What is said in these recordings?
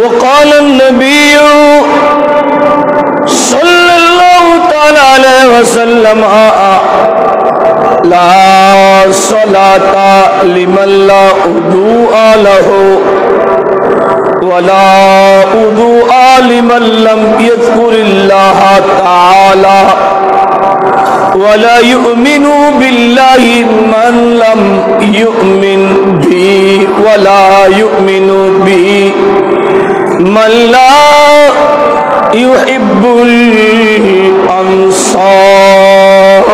وقال النبي صلى الله تعالى عليه وسلم لا صلاة لمن لا وضوء له ولا وضوء لمن لم يذكر الله تعالى ولا يؤمن بالله من لم يؤمن به ولا يؤمن به من لا يحب الأنصار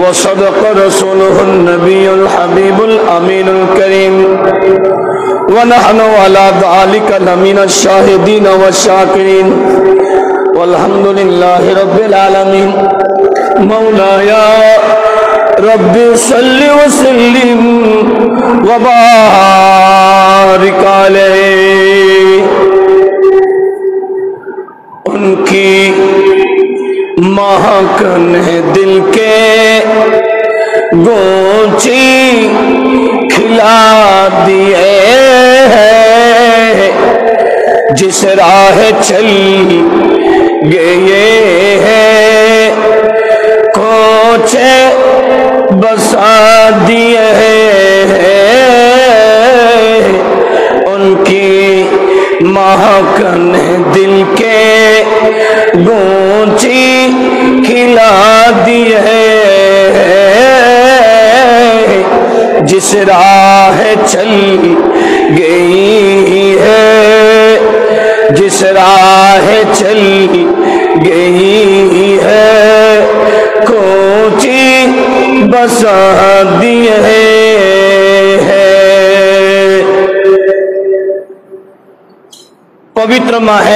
وصدق رسوله النبي الحبيب الأمين الكريم ونحن على ذلك لمن الشاهدين والشاكرين والحمد لله رب العالمين مولاي رب صل وسلم وبارك عليه उनकी महकन दिल के गोची खिला दिए जिस राह चल गए हैं कोचे बसा दिए हैं उनकी महकन दिल के गोची खिला दिए हैं जिस राह चल गई है जिस राह चल गई है कोची बसा दिए है। पवित्र माह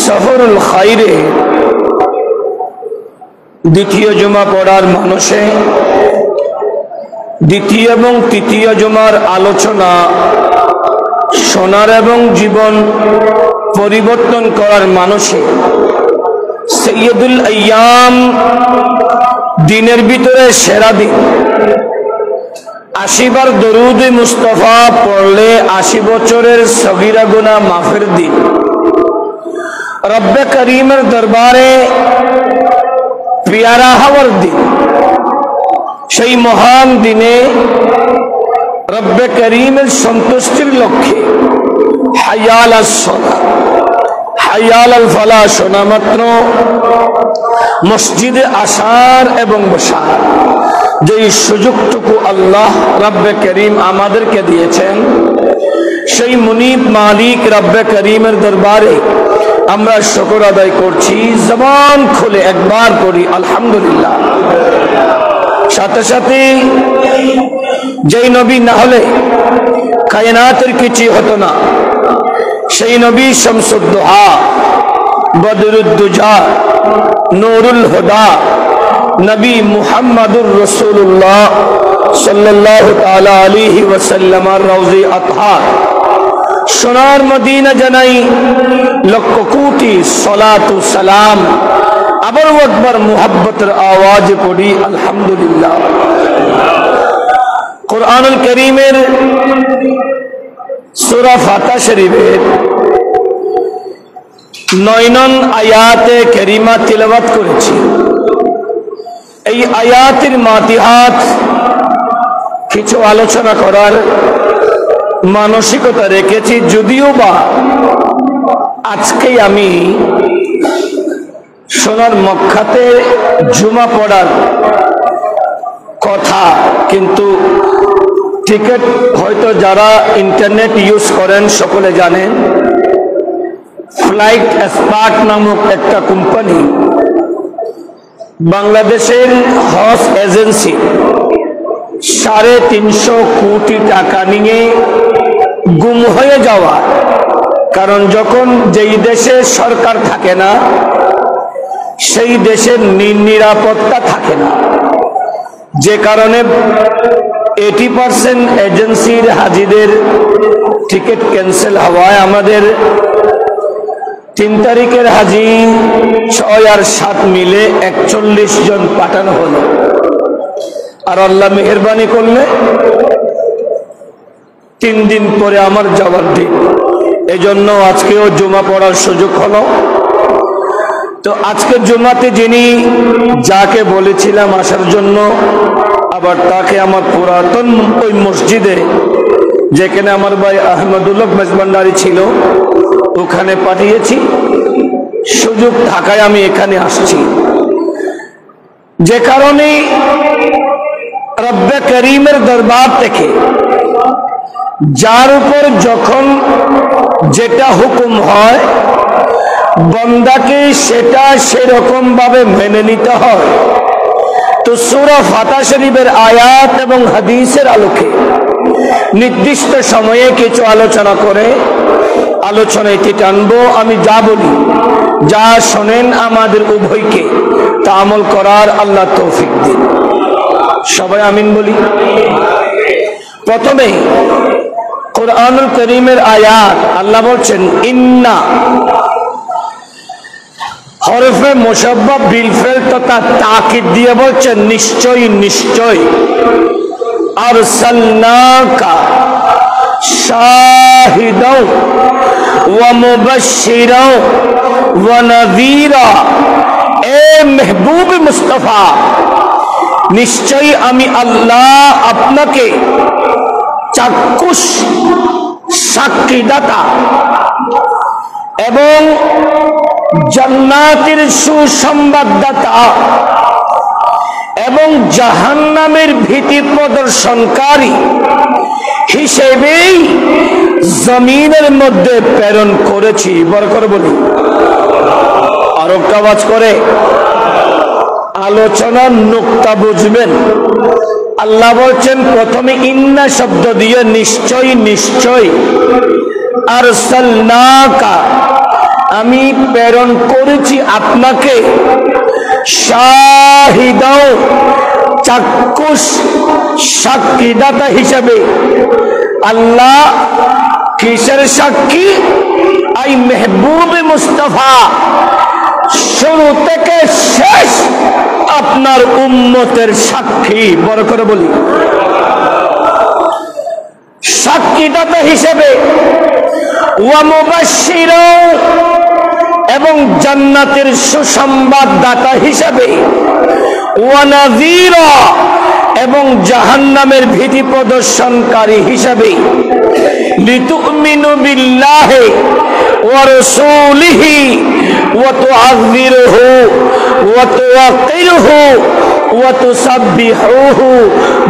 সফরুল খাইরে দ্বিতীয় জুমা পড়ার মানুষে দ্বিতীয় এবং তৃতীয় জুমার আলোচনা শোনার এবং জীবন পরিবর্তন করার মানুষে সৈয়দুল আইয়াম দিনের ভিতরে সেরা দিন 80 বার দরুদ মুস্তাফা পড়লে 80 বছরের সগীরা গুনাহ মাফের দিন रब्बे करीमेर दरबारे प्यारा हवर दिन সেই মহান দিনে রব্বে করিমের সন্তুষ্টির লক্ষ্যে হায়াল আস-সালাহ হায়াল আল ফালাহ শোনা মাত্র মসজিদে আসার এবং বসার যে সুযোগটুকু আল্লাহ রব্বে করিম আমাদেরকে দিয়েছেন সেই মুনিব মালিক রব্বে করিমের দরবারে আমরা শুকর আদায় করছি। জবান খুলে একবার করি আলহামদুলিল্লাহ। সাথে সাথে যেই নবী না হলে কায়নাতের কিছু হতো না সেই নবী শামসুদ দুহা বদরুদ দুজা নূরুল হুদা নবী মুহাম্মদুর রাসূলুল্লাহ সাল্লাল্লাহু তাআলা আলাইহি ওয়াসাল্লামের রওজে আতহার সোনার মদিনা জানাই লক্ষ কোটি সালাতু সালাম আবার আকবার মুহাব্বতের আওয়াজে পড়ি আলহামদুলিল্লাহ। কুরআনুল কারীমের সূরা ফাতিহা শরীফের 9 নং আয়াতে কারিমা তিলাওয়াত করেছি। এই আয়াতের মাতিহাত কিছু আলোচনা করার মানসিকতা রেখেছি, যদিও বা আজকেই আমি সোনার মক্কাতে জুমা পড়ার কথা, কিন্তু টিকিট হয়তো যারা ইন্টারনেট ইউজ করেন সকলে জানেন ফ্লাইট এক্সপার্ট নামক একটা কোম্পানি বাংলাদেশের হজ এজেন্সি 350 কোটি টাকা নিয়ে গুম হয়ে যাওয়া, কারণ যখন যেই দেশে সরকার থাকে না সেই দেশের নিরাপত্তা থাকে না, যে কারণে 80% এজেন্সির হাজিদের টিকিট ক্যান্সেল হওয়ায় আমাদের 3 তারিখের হাজি 6 আর 7 মিলে 41 জন পাঠানো হলো। আর আল্লাহ মেহেরবানি করলে 3 দিন পরে আমার যাওয়ার দিন, এজন্য আজকেও জুমা পড়ার সুযোগ হলো। তো আজকে জুমাতে যিনি যাকে বলেছিলাম আসার জন্য, আবার তাকে আমার পুরাতন ওই মসজিদে যেখানে আমার ভাই আহমদুল্লাহ মেজবান্ডারি ছিল ওখানে পাঠিয়েছি। সুযোগ থাকায় আমি এখানে আসছি, যে কারণে রব্বে করিমের দরবার থেকে যার উপর যখন যেটা হুকুম হয় বান্দাকে সেটা সেরকম ভাবে মেনে নিতে হয়। তো সূরা ফাতিহা শরীফের আয়াত এবং হাদিসের আলোকে নির্দিষ্ট সময়ে কিছু আলোচনা করে আলোচনা এটি টানবো। আমি যা বলি যা শোনেন আমাদের উভয়কে তা আমল করার আল্লাহ তৌফিক দিন। সবাই আমিন বলি। প্রথমে কুরআনুল কারীমের আয়াত, আল্লাহ বলছেন ইন্না, হরফে মুশাব্বাহ বিল ফেল তথা তাকিদ দিয়ে বলছেন নিশ্চয়ই নিশ্চয়, আরসালনাকা শাহিদাও ওয়া মুবাশশিরাও ওয়া নাযীরা, এ মেহবুব মুস্তাফা নিশ্চয়ই আমি আল্লাহ আপনাকে চাক্ষুষ সাক্ষীদাতা এবং জান্নাতের সুসংবাদদাতা এবং জাহান্নামের ভীতি প্রদর্শনকারী হিসেবেই জমিনের মধ্যে প্রেরণ করেছি। বড় করে বলি, আর একটা আওয়াজ করে আলোচনার নুকতা বুঝবেন। আল্লাহ বলছেন প্রথমে ইন্না শব্দ দিয়ে নিশ্চয় নিশ্চয়, আরসালনাকা আমি প্রেরণ করেছি আপনাকে, শাহিদাও চাক্ষুষ সাক্ষীদাতা হিসেবে। আল্লাহ কিসের সাক্ষী? আই মেহবুব মুস্তাফা শুরু থেকে শেষ আপনার উম্মতের সাক্ষী। বড় করে বলি, সাক্ষীদাতা হিসেবে, ওয়া মুবাশশিরা এবং জান্নাতের সুসংবাদদাতা হিসেবে, ওয়া নাযীরা এবং জাহান্নামের ভীতি প্রদর্শনকারী হিসেবে, লিতুমিনু বিল্লাহি ওয়া রাসূলিহি ওয়া তুআযযিরুহু ওয়া তুওয়াক্কিরুহু ওয়া তুসাব্বিহুহু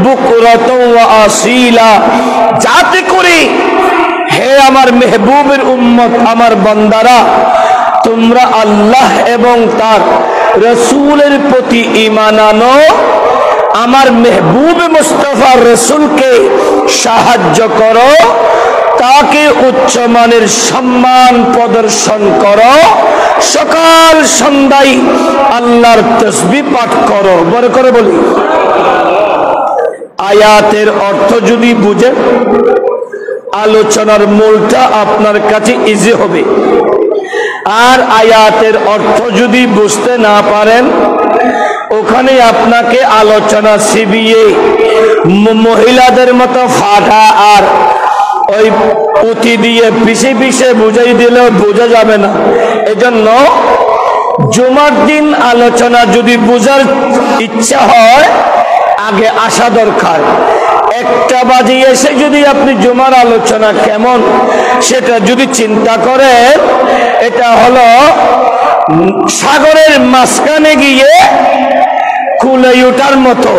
বুকরাতাও ওয়া আসীলা, যাতে করে হে আমার মেহবুবের উম্মত, আমার বান্দারা, তোমরা আল্লাহ এবং তার রাসূলের প্রতি ঈমান আনো, আমার মেহবুব মুস্তাফা রাসূলকে সাহায্য করো, তাকে উচ্চমানের সম্মান প্রদর্শন করো, সকাল সন্ধ্যায় আল্লাহর তাসবিহ পাঠ করো। বড় করে বলি, আয়াতের অর্থ যদি বুঝেন আলোচনার মূলটা আপনার কাছে ইজি হবে। আর আয়াতের অর্থ যদি বুঝতে না পারেন ওখানে আপনাকে আলোচনা সিবিয়ে মহিলাদের মতো ফাটা আর ওই পুঁতি দিয়ে পিছে পিছে বুঝাই দিলেও বোঝা যাবে না। এজন্য জুমার দিন আলোচনা যদি বোঝার ইচ্ছা হয় আগে আসা দরকার। 1টা বাজে এসে যদি আপনি জুমার আলোচনা কেমন সেটা যদি চিন্তা করেন, এটা হলো সাগরের মাঝখানে গিয়ে কুলে ওঠার মতো।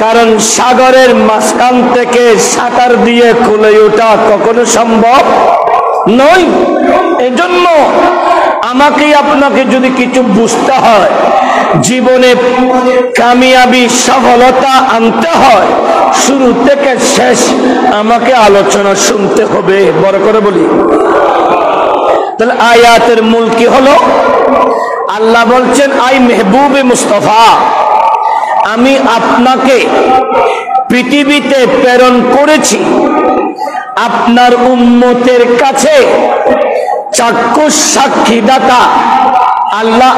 কারণ সাগরের মাঝখান থেকে সাঁতার দিয়ে কুলে ওঠা কখনো সম্ভব নয়। এজন্য আমাকে আপনাকে যদি কিছু বুঝতে হয়, জীবনে কামিয়াবি সফলতা আনতে হয়, শুরু থেকে শেষ আমাকে আলোচনা শুনতে হবে। বড় করে বলি, তাহলে আয়াতের মূল কি হলো? আল্লাহ বলছেন আই মেহবুবে মুস্তাফা, আমি আপনাকে পৃথিবীতে প্রেরণ করেছি আপনার উম্মতের কাছে চাক্ষুষ সাক্ষীদাতা। আল্লাহ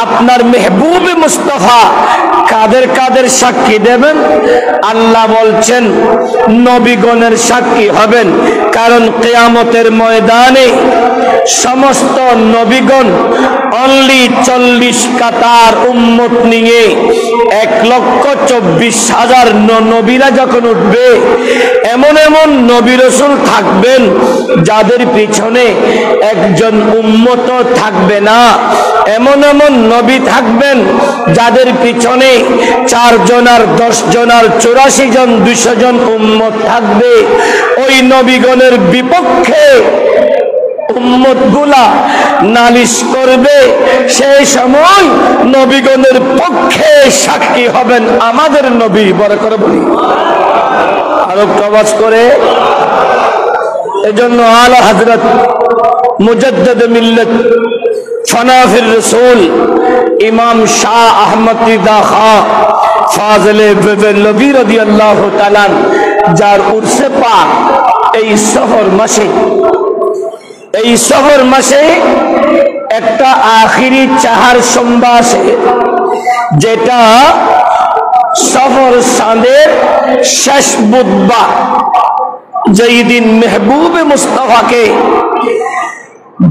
আপনার মেহবুব মুস্তাফা কাদের কাদের সাক্ষী দেবেন? আল্লাহ বলছেন নবীগণের সাক্ষী হবেন, কারণ কিয়ামতের ময়দানে সমস্ত নবীগণ অনলি 40 কাতার উম্মত নিয়ে 1,24,000 নবীরা যখন উঠবে, এমন এমন নবী রাসূল থাকবেন যাদের পিছনে একজন উম্মত থাকবে না। এমন এমন নবী থাকবেন যাদের পিছনে 4 জন আর 10 জন আর 84 জন 200 জন উম্মত থাকবে। ওই নবীগণের বিপক্ষে উম্মত গুলা নালিশ করবে, সেই সময় নবীগণের পক্ষে সাক্ষী হবেন আমাদের নবী। বড় করে বলি, আরো আওয়াজ করে। এজন্য আলা হযরত মুজাদ্দিদ মিল্লাত ফনাফির রাসূল ইমাম শাহ আহমদ রিদা খাঁ ফাজলে বেলবী রাদিয়াল্লাহু তাআলা, যার উরসে পাক এই সফর মাসে একটা আখিরি চাহার সোমবার আছে, যেটা সফর চাঁদের শেষ বুধবার। যেই দিন মেহবুবে মুস্তাফাকে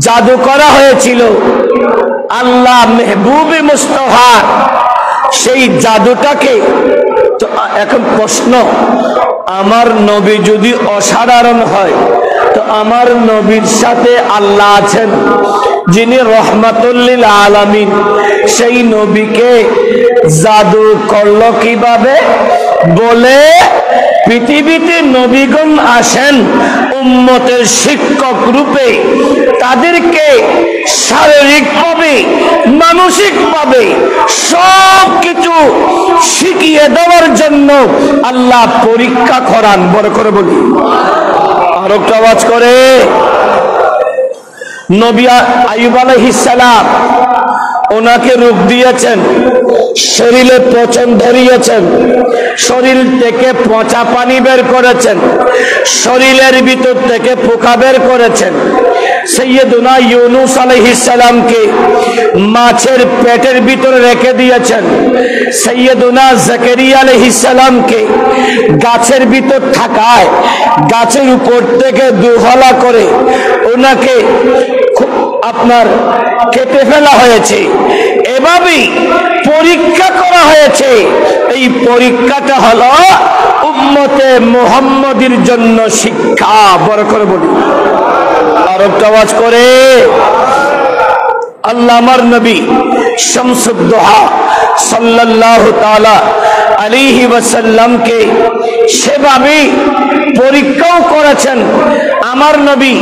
জাদু করা হয়েছিল, আল্লাহ মেহবুবে মুস্তাফা সেই জাদুটাকে, তো এখন প্রশ্ন, আমার নবী যদি অসাধারণ হয়, তো আমার নবীর সাথে আল্লাহ আছেন যিনি রহমাতুল লিল আলামিন, সেই নবীকে জাদু করলো কিভাবে? বলে পৃথিবীতে নবীগণ আসেন উম্মতের শিক্ষক রূপে, তাদেরকে শারীরিকভাবে মানসিকভাবে সব কিছু শিখিয়ে দেওয়ার জন্য আল্লাহ পরীক্ষা করান। বড় করে বলি, আর একটা আওয়াজ করে। নবী আইয়ুব আলাইহিস সালাম, ওনাকে রোগ দিয়েছেন, শরীরে পচন ধরিয়েছেন, শরীর থেকে পচা পানি বের করেছেন, শরীরের ভিতর থেকে পোকা বের করেছেন। সৈয়দুনা ইউনুস আলাইহিস সালামকে মাছের পেটের ভিতরে রেখে দিয়েছেন। সৈয়দুনা জাকারিয়া আলাইহিস সালামকে গাছের ভিতর থাকায় গাছের উপর থেকে দুহলা করে ওনাকে আপনার কেটে ফেলা হয়েছে। এভাবেই পরীক্ষা করা হয়েছে। এই পরীক্ষাটা হলো উম্মতে মুহাম্মাদীর জন্য শিক্ষা। বড় করে বলি, আর একটা আওয়াজ করে। আল্লাহ আমার নবী শামসুদ দুহা সাল্লাল্লাহু তাআলা আলাইহি ওয়াসাল্লামকে সেভাবে পরীক্ষাও করেছেন। আমার নবী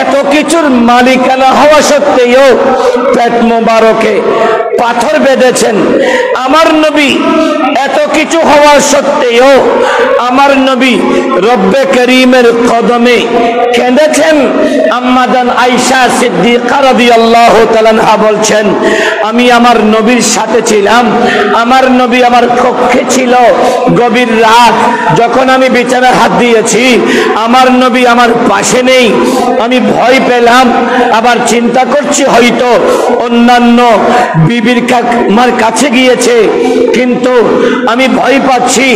এত কিছুর মালিকানা হওয়া সত্ত্বেও পেট মোবারকে পাথর বেঁধেছেন। আমার নবী এত কিছু হওয়া সত্ত্বেও আমার নবী রব্বে করিমের কদমে কেঁদেছেন। আম্মা জান আয়েশা সিদ্দিকা রাদিয়াল্লাহু তাআলা আনহা বলছেন, আমি আমার নবীর সাথে ছিলাম, আমার নবী আমার কক্ষে ছিল। গভীর রাত যখন আমি বিছানায় হাত দিয়েছি, আমার নবী আমার পাশে নেই। আমি ভয় পেলাম, আবার চিন্তা করছি হয়তো অন্যান্য বিবির আমার কাছে গিয়েছে, কিন্তু আমি ভয় পাচ্ছি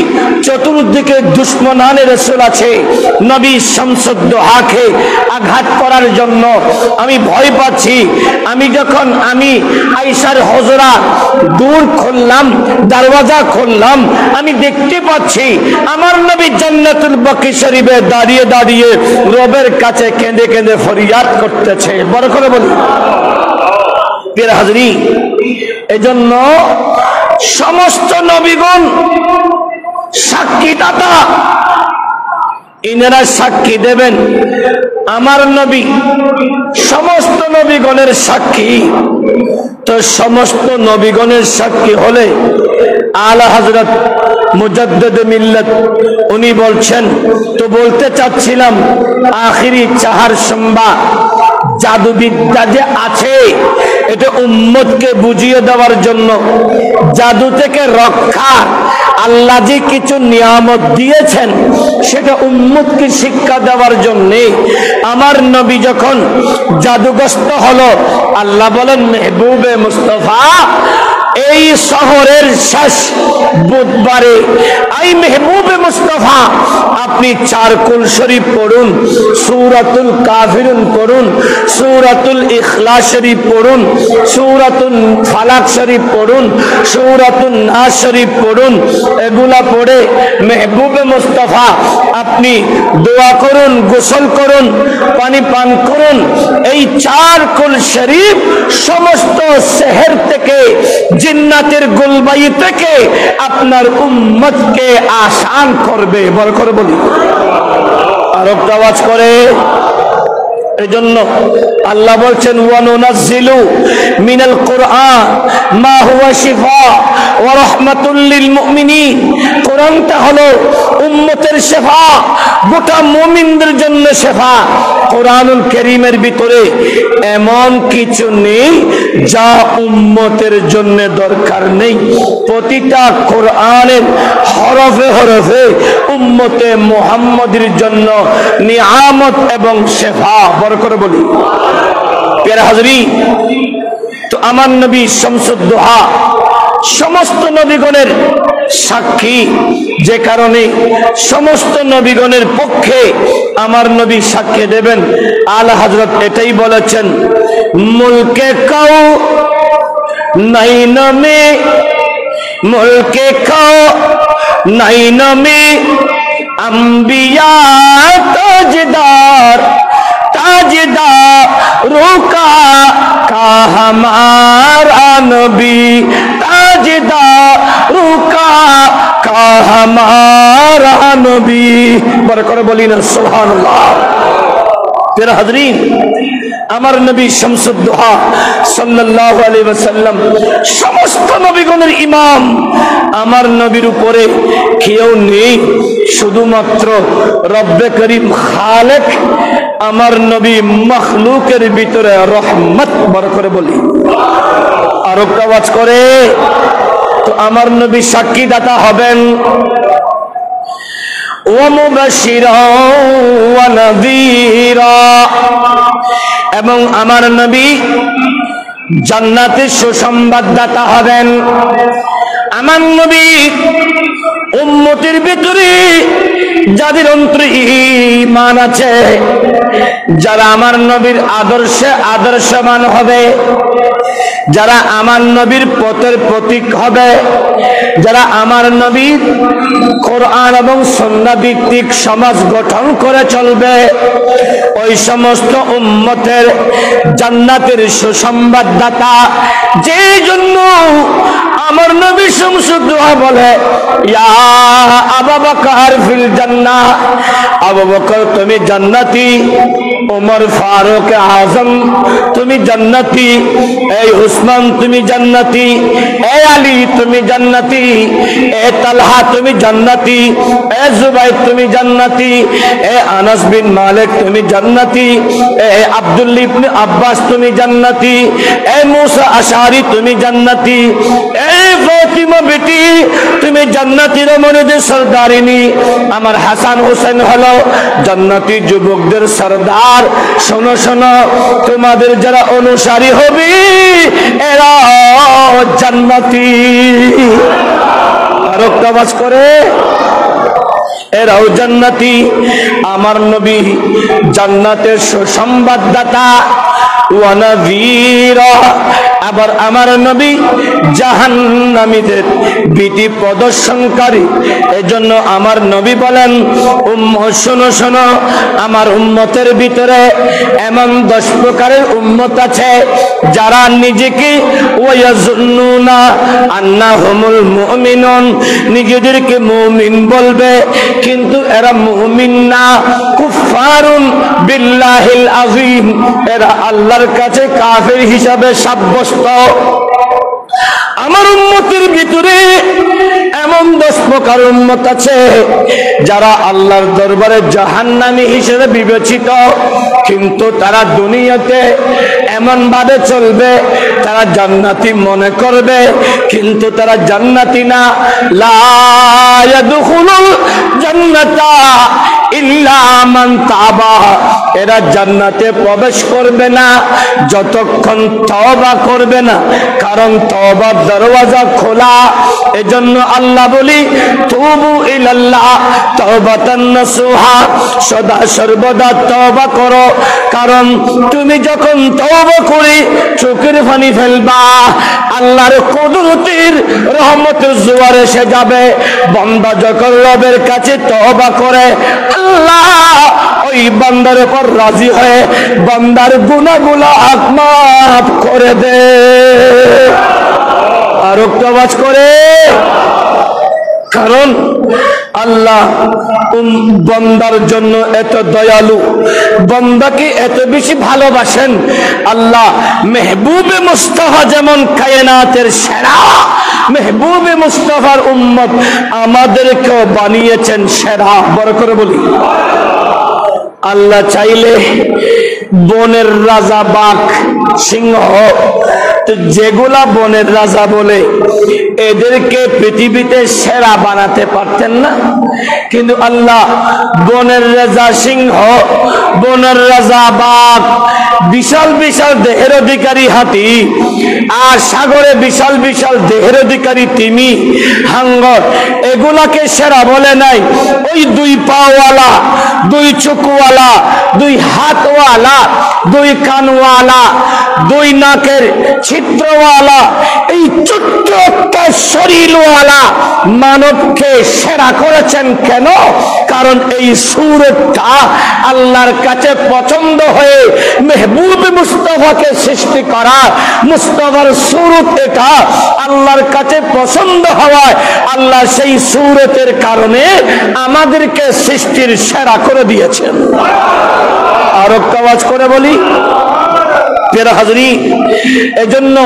চতুর্দিকে দুশমনানে রাসূল আছে, নবী শামসুদ দুহাকে আঘাত করার জন্য আমি ভয় পাচ্ছি। আমি যখন আয়েশার হুজরা দূর খুললাম, দরওয়াজা খুললাম, আমি দেখতে পাচ্ছি আমার নবী জান্নাতুল বাকি শরীফে দাঁড়িয়ে দাঁড়িয়ে রবের কাছে কেঁদে কেঁদে ফরিয়াদ করতেছে। বড় করে বলি, প্রিয় হাজরি, এজন্য সমস্ত নবীগণ সাক্ষীদাতা, ইনারা সাক্ষী দেবেন। আমার নবী সমস্ত নবীগণের সাক্ষী। তো সমস্ত নবীগণের সাক্ষী হলে আলা হযরত মুজাদ্দিদ মিল্লাত উনি বলছেন, তো বলতে চাচ্ছিলাম আখিরি চাহার সম্বা জাদুবিদ্যা যে আছে, এটা উম্মতকে বুঝিয়ে দেওয়ার জন্য, জাদু থেকে রক্ষা আল্লাহ যে কিছু নিয়ামত দিয়েছেন সেটা উম্মতকে শিক্ষা দেওয়ার জন্য আমার নবী যখন জাদুগ্রস্ত হলো, আল্লাহ বলেন মেহবুবে মুস্তাফা এই শহরের শেষ বুধবারে আই মেহবুবে মুস্তাফা আপনি 4 কুল শরীফ পড়ুন, সূরাতুল কাফিরুন পড়ুন, সূরাতুল ইখলাস শরীফ পড়ুন, সূরাতুল ফালাক শরীফ পড়ুন, সূরাতুন নাস শরীফ পড়ুন। এগুলা পড়ে মেহবুবে মুস্তাফা আপনি দোয়া করুন, গোসল করুন, পানি পান করুন। এই 4 কুল শরীফ সমস্ত শহর থেকে, জিন্নাতের গোলবাই থেকে আপনার উম্মতকে আসান করবে। বল করে বলি আর একটা আওয়াজ করে। এজন্য আল্লাহ বলছেন ওয়ানুনাজ্জিলু মিনাল কুরআন মা হুয়া শিফা ওয়া রাহমাতুল লিল মুমিনিন। কোরআনটা হলো উম্মতের শিফা, গোটা মুমিনদের জন্য শিফা। কোরআনুল কারীমের ভিতরে এমন কিছু নেই যা উম্মতের জন্য দরকার নেই। প্রতিটা কোরআনের হরফে হরফে উম্মতে মুহাম্মাদের জন্য নিয়ামত এবং শিফা। বড় করে বলি প্যারা হাজরি। তো আমার নবী শামসুদ দুহা সমস্ত নবীগণের সাক্ষী, যে কারণে সমস্ত নবীগণের পক্ষে আমার নবী সাক্ষী দেবেন। আলা হযরত এটাই বলেছেন, মুলকে কাউ নাই নামে, মুলকে কাউ নাই নামে আম্বিয়া তাজদার, ताजदारों का हमारा नबी, ताजदारों का हमारा नबी। बरकर बोली ना सुभानुल्लाह। तेरा हजरीन, আমার নবী শামসুদ দুহা সাল্লাল্লাহু আলাইহি ওয়াসাল্লাম সমস্ত নবীগণের ইমাম। আমার নবীর উপরে কেউ নেই, শুধুমাত্র রব্বে করিম খালেক আমার নবী মখলুকের ভিতরে রহমত। বড় করে বলি আর একটা আওয়াজ করে। তো আমার নবী সাক্ষীদাতা হবেন, এবং আমার নবী জান্নাতের সুসংবাদদাতা হবেন। আমার নবী উম্মতের ভিতরে যাদের অন্তরে ঈমান আছে, যারা আমার নবীর আদর্শে আদর্শবান হবে, যারা আমার নবীর পথের প্রতীক হবে, যারা আমার নবীর কোরআন এবং সুন্নাহ ভিত্তিক সমাজ গঠন করে চলবে, ওই সমস্ত উম্মতের জান্নাতের সুসংবাদদাতা। যেই জন্য আমার নবী শামসুদ দুহা বলে, ইয়া আবু বকর ফিল জান্নাহ, আবু বকর তুমি জান্নাতি, ওমর ফারুক আজম তুমি জান্নাতি, এই উসমান তুমি জান্নাতি, এই আলী তুমি জান্নাতি, এই তালহা তুমি জান্নাতি, এই জুবাইর তুমি জান্নাতি, এই আনাস বিন মালিক তুমি জান্নাতি, এই আব্দুল্লাহ ইবনে আব্বাস তুমি জান্নাতি, এই মুসা আশআরি তুমি জান্নাতি, এই ফাতিমা বেটি তুমি জান্নাতি রমণীদের সরদারিনী, আমার হাসান হোসেন হলো জান্নাতি যুবকদের সরদার। শোনো শোনো, তোমাদের যারা অনুসারী হবে এরা জান্নাতি। আর একটা আওয়াজ করে, এরাও জান্নাতি। আমার নবী জান্নাতের সুসংবাদদাতা ওয়া নাযীরা। আবার আমার নবী জাহান্নামীদের ভীতি প্রদর্শনকারী। এজন্য আমার নবী বলেন, উম্মত শোনো শোনো, আমার উম্মতের ভিতরে এমন 10 প্রকারের উম্মত আছে যারা নিজেকে ওয়ায়াজুন্নুনা আন্নাহুমুল মুমিনুন, নিজেদেরকে মুমিন বলবে কিন্তু এরা মুমিন না। কুফফারুন বিল্লাহিল আযীম, এরা আল্লাহর কাছে কাফির হিসাবে সাব্যস্ত। আমার উম্মতের ভিতরে এমন 10 প্রকার উম্মত আছে যারা আল্লাহর দরবারে জাহান্নামী হিসেবে বিবেচিত, কিন্তু তারা দুনিয়াতে এমন ভাবে চলবে তারা জান্নাতি মনে করবে, কিন্তু তারা জান্নাতি না। লা ইয়াদখুলুল জান্নাতা ইল্লা মান তাবা, এরা জান্নাতে প্রবেশ করবে না যতক্ষণ তওবা করবে না, কারণ তওবা দরওয়াজা খোলা। এজন্য আল্লাহ বলি তুবু ইলাল্লাহ তাওবাতান নাসুহা, সদা সর্বদা তওবা করো। কারণ তুমি যখন তওবা করে চোখের পানি ফেলবা, আল্লাহর কুদরতের রহমতের জোয়ার এসে যাবে। বান্দা যখন রবের কাছে তওবা করে, আল্লাহ ওই বান্দার উপর রাজি হয়ে বান্দার গুনাহগুলো মাফ করে দে। আর আওয়াজ করে, কারণ আল্লাহ বান্দার জন্য এত দয়ালু, বান্দাকে এত বেশি ভালোবাসেন। আল্লাহ মেহবুবে মুস্তাফা যেমন কায়নাতের সেরা, মেহবুবে মুস্তাফার উম্মত আমাদেরকেও বানিয়েছেন সেরা। বড় করে বলি, আল্লাহ চাইলে বনের রাজা বাঘ, সিংহ, যেগুলা বনের রাজা বলে এদেরকে পৃথিবীতে সেরা বানাতে পারতেন না? কিন্তু আল্লাহ বনের রাজা সিংহ, বনের রাজা বাঘ, বিশাল বিশাল দেহের অধিকারী হাতি, আর সাগরে বিশাল বিশাল দেহের অধিকারী তিমি, হাঙ্গর, এগুলাকে সেরা বলে নাই। ওই দুই পাওয়ালা, দুই চোখওয়ালা, দুই হাতওয়ালা, দুই কানওয়ালা, দুই নাকের ছিদ্রওয়ালা, এই ছোট্ট একটা শরীরওয়ালা মানবকে সেরা করেছেন। কেন? কারণ এই সূরতটা আল্লাহর কাছে পছন্দ হয়ে মেহবুব মুস্তাফাকে সৃষ্টি করা, মুস্তাফার সূরত এটা আল্লাহর কাছে পছন্দ হওয়ায় আল্লাহ সেই সূরতের কারণে আমাদেরকে সৃষ্টির সেরা করে দিয়েছেন। আর আওয়াজ করে বলি, প্রিয় হাজরিন, এজন্য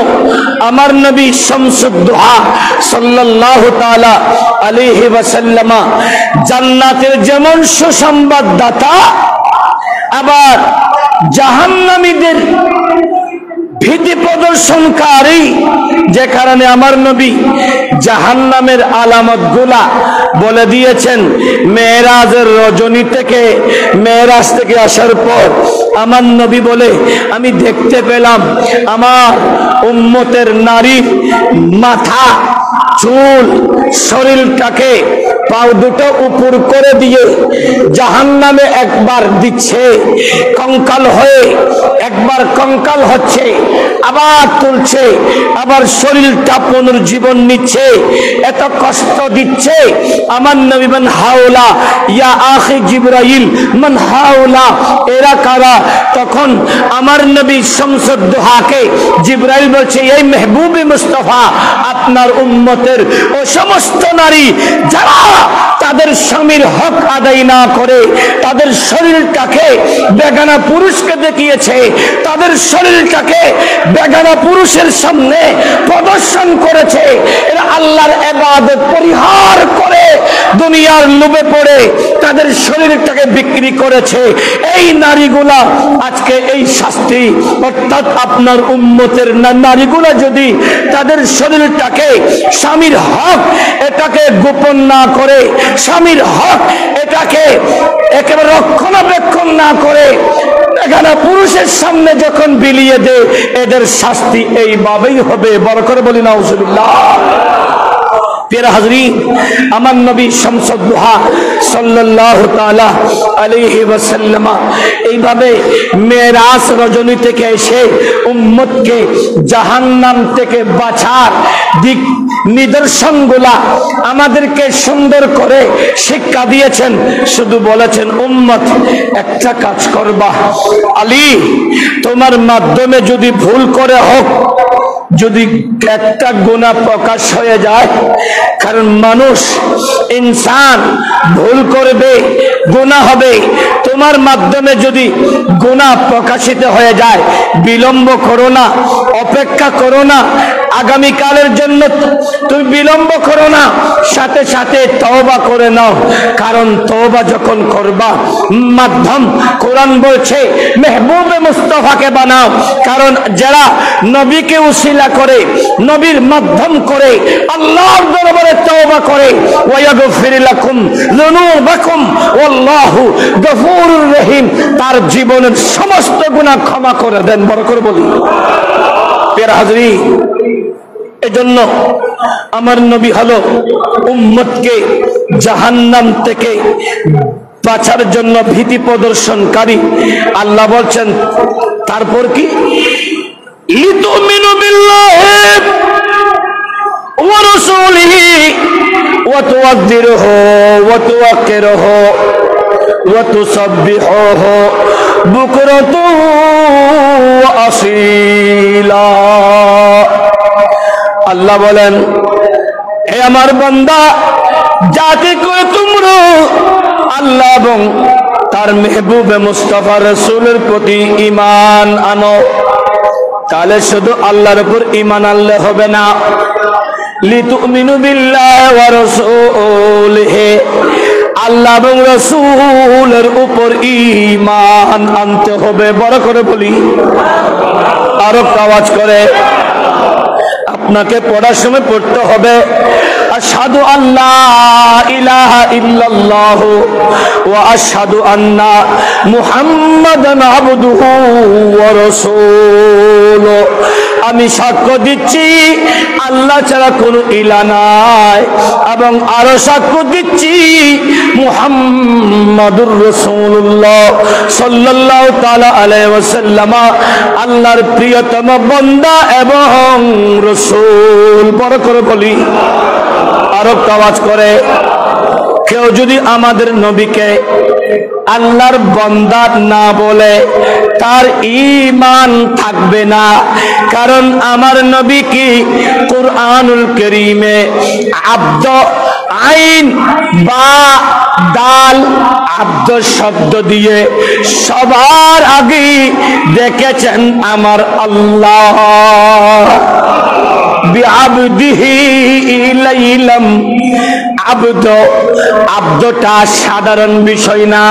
আমার নবী শামসুদ দুহা সাল্লাল্লাহু তাআলা আলাইহি ওয়াসাল্লাম জান্নাতের যেমন সুসংবাদদাতা, আবার জাহান্নামীদের ভীতি প্রদর্শনকারী, যে কারণে আমার নবী জাহান্নামের আলামতগুলা বলে দিয়েছেন। মেরাজের রজনী থেকে, মেরাজ থেকে আসার পর আমার নবী বলে, আমি দেখতে পেলাম আমার উম্মতের নারীর মাথা, চুল, শরীরটাকে পাও দুটো উপর করে দিয়ে জাহান্নামে একবার দিচ্ছে, কঙ্কাল হয়ে একবার কঙ্কাল হচ্ছে, আবার তুলছে, আবার শরীরটা পুনর্জীবন নিচ্ছে, এত কষ্ট দিচ্ছে। আমার নবী মান হাওলা ইয়া আখি জিবরাইল মান হাওলা, এরা কারা? তখন আমার নবী শামসুদ দুহাকে জিবরাইল বলছে, এই মেহবুবে মুস্তাফা আপনার উম্মতের ও সমস্ত নারী যারা তাদের স্বামীর হক আদায় না করে তাদের শরীরটাকে বেগানা পুরুষকে দেখিয়েছে, তাদের শরীরটাকে বেগানা পুরুষের সামনে প্রদর্শন করেছে, এরা আল্লাহর ইবাদত পরিহার করে দুনিয়ার লোভে পড়ে তাদের শরীরটাকে বিক্রি করেছে। এই নারীগুলা আজকে এই শাস্তি, অর্থাৎ আপনার উম্মতের নারীগুলা যদি তাদের শরীরটাকে স্বামীর হক এটাকে গোপন না করে, স্বামীর হক এটাকে একেবারে রক্ষণাবেক্ষণ না করে এখানে পুরুষের সামনে যখন বিলিয়ে দেয়, এদের শাস্তি এইভাবেই হবে। বড় করে বলি নাউজুবিল্লাহ। প্রিয় হাজরিন, আমার নবী শামসুদ দুহা সাল্লাল্লাহু তাআলা আলাইহি ওয়াসাল্লাম এইভাবে মেরাজ রজনী থেকে এসে উম্মতকে জাহান্নাম থেকে বাঁচার দিক নিদর্শনগুলা আমাদেরকে সুন্দর করে শিক্ষা দিয়েছেন। শুধু বলেছেন, উম্মত একটা কাজ করবা, আলী তোমার মাধ্যমে যদি ভুল করে হোক, যদি একটা গুনাহ প্রকাশ হয়ে যায়, কারণ মানুষ ইনসান ভুল করবে, গুনাহ হবে, তোমার মাধ্যমে যদি গুনাহ প্রকাশিত হয়ে যায়, বিলম্ব করো না, অপেক্ষা করো না, আগামীকালের জন্য তুমি বিলম্ব করো না, সাথে সাথে তওবা করে নাও। কারণ তওবা যখন করবা, মাধ্যম কোরআন বলছে মেহবুবে মুস্তাফাকে বানাও। কারণ যারা নবীকে উসিলা করে, নবীর মাধ্যম করে আল্লাহর দরবারে তওবা করে, ওয়ায়াগফির লাকুম যুনুবাকুম ওয়াল্লাহু গফুরুর রহিম, তার জীবনের সমস্ত গুনাহ ক্ষমা করে দেন। বড় করে বলি, প্রিয় হাজরিন, এজন্য আমার নবী হলো উম্মতকে জাহান্নাম থেকে বাঁচার জন্য ভীতি প্রদর্শনকারী। আল্লাহ বলছেন তারপর কি, লিতুমিনু বিল্লাহি ওয়া রাসূলিহি ওয়া তুআযযিরুহু ওয়া তুওয়াক্কিরুহু ওয়া তুসাব্বিহুহু বুকরাতান ওয়া আসীলা। আল্লাহ বলেন, হে আমার বান্দা, যাতে করে তোমরা আল্লাহ এবং তার মেহবুবে মুস্তাফা রাসূলের প্রতি ঈমান আনো। তাহলে শুধু আল্লাহর উপর ঈমান আনলে হবে না, লিতুমিনু বিল্লাহি ওয়া রাসূলিহি, আল্লাহ এবং রাসূলের উপর ঈমান আনতে হবে। বড় করে বলি, আরো আওয়াজ করে। আপনাকে পড়ার সময় পড়তে হবে, আশহাদু আল্লা ইলাহা ইল্লাল্লাহু ওয়া আশহাদু আন্না মুহাম্মাদান আবদুহু ওয়া রাসূলুহু। আমি সাক্ষ্য দিচ্ছি আল্লাহ ছাড়া কোনো ইলাহ নাই, এবং আরো সাক্ষ্য দিচ্ছি মুহাম্মাদুর রাসূলুল্লাহ সাল্লাল্লাহু তাআলা আলাইহি ওয়াসাল্লাম আল্লাহর প্রিয়তম বান্দা এবং রাসূল। বড় করে বলি, আরো আওয়াজ করে। কেউ যদি আমাদের নবীকে আল্লাহর বান্দা না বলে, তার ঈমান থাকবে না। কারণ আমার নবী কি কুরআনুল কারীমে আব্দ আইন বা দাল আব্দ শব্দ দিয়ে সবার আগে দেখেছেন আমার আল্লাহ। বিআবদিহি ইলাইলাম, আব্দ, আব্দটা সাধারণ বিষয় না,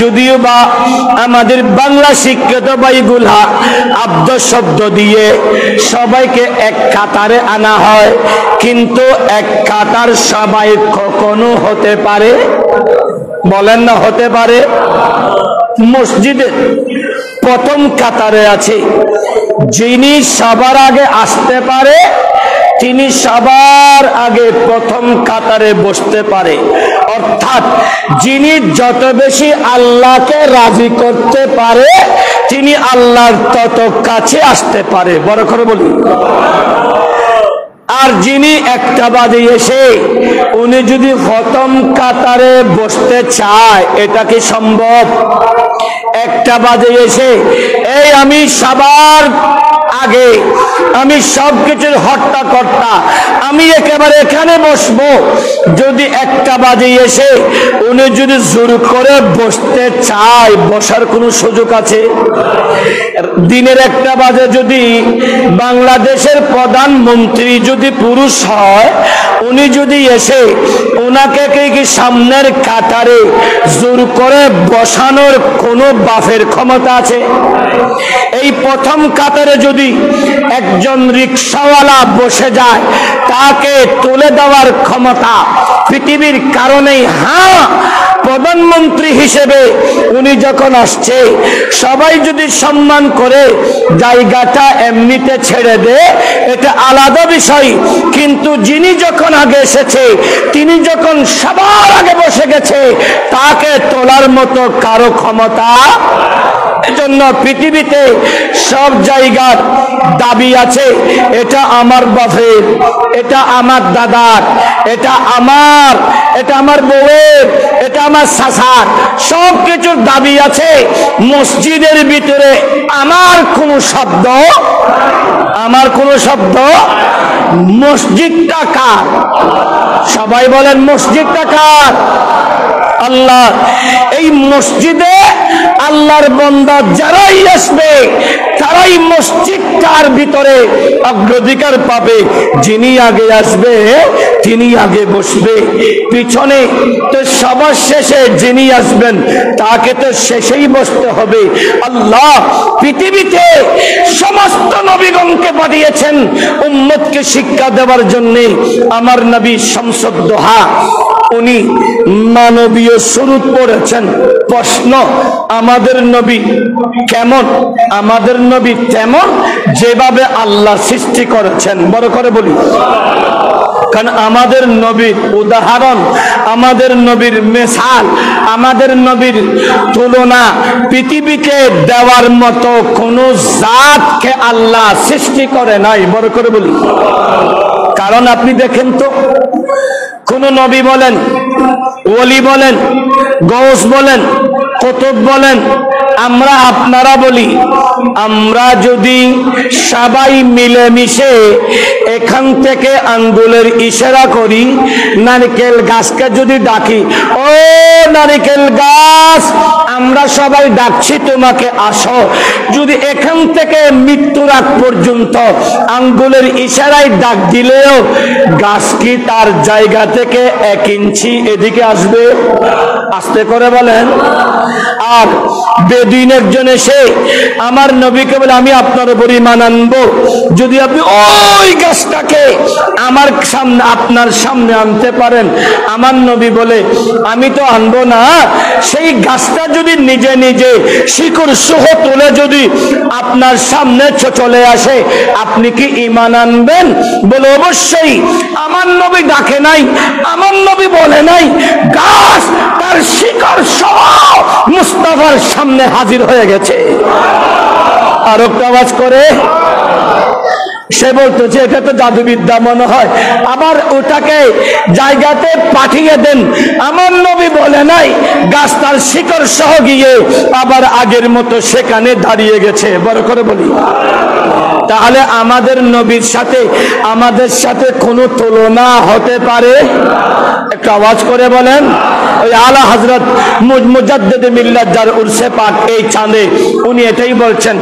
যদিও বা আমাদের বাংলা শিক্ষিত ভাইগুলা আব্দ শব্দ দিয়ে সবাইকে এক কাতারে আনা হয়, কিন্তু এক কাতার সবাই কখনো হতে পারে? বলেন না হতে পারে? মসজিদে প্রথম কাতারে আছে, যিনি সবার আগে আসতে পারে তিনি সবার আগে প্রথম কাতারে বসতে পারে। অর্থাৎ যিনি যত বেশি আল্লাহকে রাজি করতে পারে তিনি আল্লাহর তত কাছে আসতে পারে। বড় করে বলি। আর যিনি একটা বাজে এসে উনি যদি প্রথম কাতারে বসতে চায়, এটা কি সম্ভব? একটা বাজে এসে এই আমি সবার আগে, আমি সবকিছুর হর্তাকর্তা, আমি একেবারে এখানে বসবো, যদি একটা বাজে এসে উনি যদি জোর করে বসতে চায়, বসার কোনো সুযোগ আছে? দিনের একটা বাজে যদি বাংলাদেশের প্রধানমন্ত্রী যদি পুরুষ হয়, উনি যদি এসে ওনাকে কি সামনের কাতারে জোর করে বসানোর কোনো বাফের ক্ষমতা আছে? এই প্রথম কাতারে যদি একজন রিকশাওয়ালা বসে যায়, তাকে তুলে দেওয়ার ক্ষমতা পৃথিবীর কারণেই। হ্যাঁ, প্রধানমন্ত্রী হিসেবে উনি যখন আসছে, সবাই যদি সম্মান করে জায়গাটা এমনিতে ছেড়ে দেয়, এটা আলাদা বিষয়। কিন্তু যিনি যখন আগে এসেছে, তিনি যখন সবার আগে বসে গেছে, তাকে তোলার মতো কারো ক্ষমতা। এজন্য পৃথিবীতে সব জায়গার দাবি আছে, এটা আমার বাপের, এটা আমার দাদার, এটা আমার, এটা আমার বউয়ের, এটা আমার চাচার, সব কিছুর দাবি আছে। মসজিদের ভিতরে আমার কোনো শব্দ, আমার কোনো শব্দ, মসজিদটা কার? সবাই বলেন মসজিদটা কার? আল্লাহ। এই মসজিদে আল্লাহর বান্দা যারাই আসবে তারাই মসজিদটার ভিতরে অগ্রাধিকার পাবে। যিনি আগে আসবে তিনি আগে বসবে, পিছনে তো সবার শেষে যিনি আসবেন তাকে তো শেষেই বসতে হবে। আল্লাহ পৃথিবীতে সমস্ত নবীগণকে পাঠিয়েছেন উম্মতকে শিক্ষা দেওয়ার জন্য। আমার নবী শামসুদ দোহা উনি মানবীয় সুরত পড়েছেন। প্রশ্ন, আমাদের নবী কেমন? আমাদের নবী তেমন যেভাবে আল্লাহ সৃষ্টি করেছেন। বড় করে বলি, কারণ আমাদের নবীর উদাহরণ, আমাদের নবীর মিসাল, আমাদের নবীর তুলনা পৃথিবীকে দেওয়ার মতো কোন জাতকে আল্লাহ সৃষ্টি করে নাই। বড় করে বলি, কারণ আপনি দেখেন তো, কোন নবী বলেন, ওলি বলেন, গৌস বলেন, কুতুব বলেন, আমরা আপনারা বলি, আমরা যদি সবাই মিলেমিশে এখান থেকে আঙ্গুলের ইশারা করি, নারকেল গাছকে যদি ডাকি, ও নারকেল গাছ, আমরা সবাই ডাকছি তোমাকে আসো, যদি এখান থেকে মৃত্যুর আগ পর্যন্ত আঙ্গুলের ইশারায় ডাক দিলেও গাছ কি তার জায়গা থেকে 1 ইঞ্চি এদিকে আসবে? আস্তে করে বলেন। আর বেদুইন একজন এসে আমার নবীকে বলে, আমি আপনার উপর ঈমান আনবো যদি আপনি ওই গাছটাকে আমার সামনে, আপনার সামনে আনতে পারেন। আমার নবী বলে, আমি তো আনবো না, সেই গাছটা যদি নিজে নিজে শিকড় সহ তুলে যদি আপনার সামনে চলে আসে, আপনি কি ঈমান আনবেন? বলে, অবশ্যই। আমার নবী ডাকে নাই, আমার নবী বলে নাই, গাছ তার শিকড় সহ মুস্তাফার সামনে হাজির হয়ে গেছে। আর একটা আওয়াজ করে সে বলতেছে, এটা তো জাদুবিদ্যা মনে হয়, আবার ওটাকে জায়গাতে পাঠিয়ে দেন। আমার নবী বলে নাই, গাছ তার শিকড় সহ গিয়ে আবার আগের মতো সেখানে দাঁড়িয়ে গেছে। বড় করে বলি, তাহলে আমাদের নবীর সাথে আমাদের সাথে কোনো তুলনা হতে পারে? একটা আওয়াজ করে বলেন। ওই আলা হযরত মুজাদ্দিদ মিল্লাত যার উরসে পাক এই চাঁদে, উনি এটাই বলছেন,